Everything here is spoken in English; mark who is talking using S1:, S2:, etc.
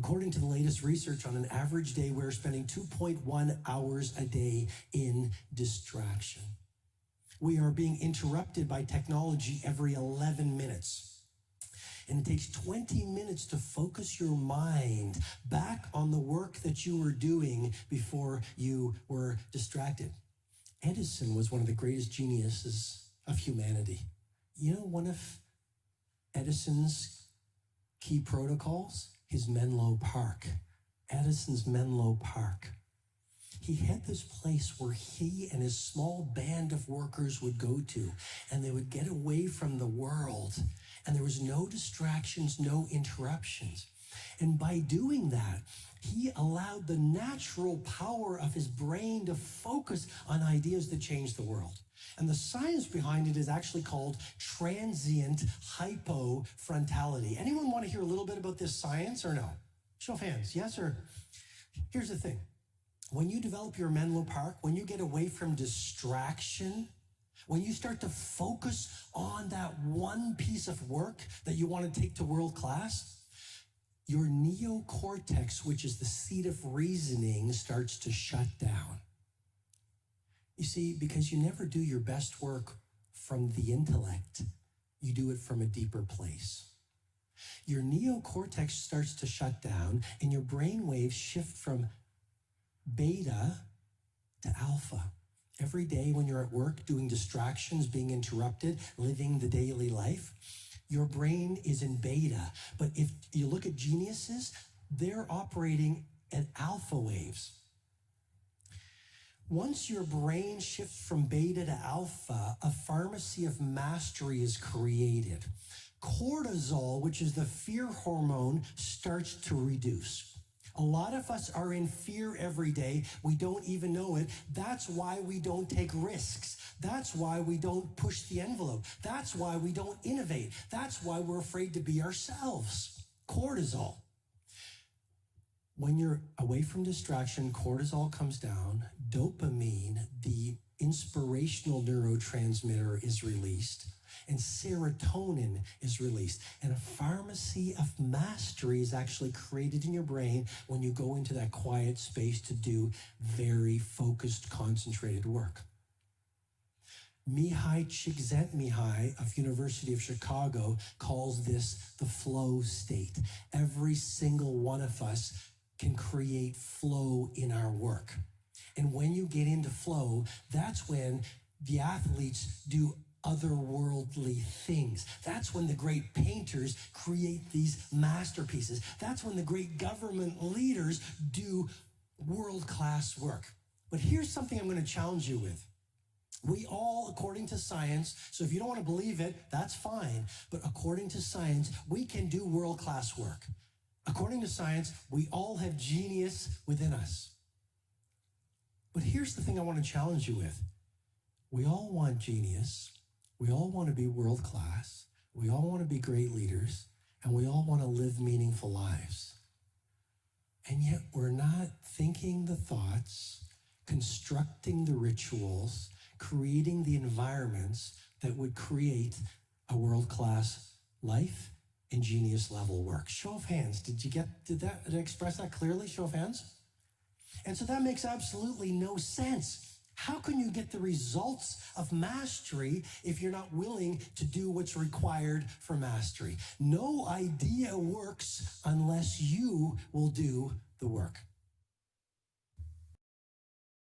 S1: According to the latest research, on an average day, we're spending 2.1 hours a day in distraction. We are being interrupted by technology every 11 minutes. And it takes 20 minutes to focus your mind back on the work that you were doing before you were distracted. Edison was one of the greatest geniuses of humanity. You know, one of Edison's key protocols? His Menlo Park. Edison's Menlo Park. He had this place where he and his small band of workers would go to, and they would get away from the world, and there was no distractions, no interruptions. And by doing that, he allowed the natural power of his brain to focus on ideas that change the world. And the science behind it is actually called transient hypofrontality. Anyone want to hear a little bit about this science or no? Show of hands, yes or? Here's the thing. When you develop your Menlo Park, when you get away from distraction, when you start to focus on that one piece of work that you want to take to world class, your neocortex, which is the seat of reasoning, starts to shut down. You see, because you never do your best work from the intellect, you do it from a deeper place. Your neocortex starts to shut down, and your brain waves shift from beta to alpha. Every day when you're at work, doing distractions, being interrupted, living the daily life, your brain is in beta. But if you look at geniuses, they're operating at alpha waves. Once your brain shifts from beta to alpha, a pharmacy of mastery is created. Cortisol, which is the fear hormone, starts to reduce. A lot of us are in fear every day. We don't even know it. That's why we don't take risks. That's why we don't push the envelope. That's why we don't innovate. That's why we're afraid to be ourselves. Cortisol. When you're away from distraction, cortisol comes down, dopamine, the inspirational neurotransmitter, is released, and serotonin is released. And a pharmacy of mastery is actually created in your brain when you go into that quiet space to do very focused, concentrated work. Mihai Csikszentmihalyi of University of Chicago calls this the flow state. Every single one of us can create flow in our work. And when you get into flow, that's when the athletes do otherworldly things. That's when the great painters create these masterpieces. That's when the great government leaders do world-class work. But here's something I'm going to challenge you with. We all, according to science, so if you don't want to believe it, that's fine. But according to science, we can do world-class work. According to science, we all have genius within us. But here's the thing I want to challenge you with. We all want genius. We all want to be world-class. We all want to be great leaders. And we all want to live meaningful lives. And yet we're not thinking the thoughts, constructing the rituals, creating the environments that would create a world-class life and genius level work. Show of hands. Did I express that clearly? Show of hands. And so that makes absolutely no sense. How can you get the results of mastery if you're not willing to do what's required for mastery? No idea works unless you will do the work.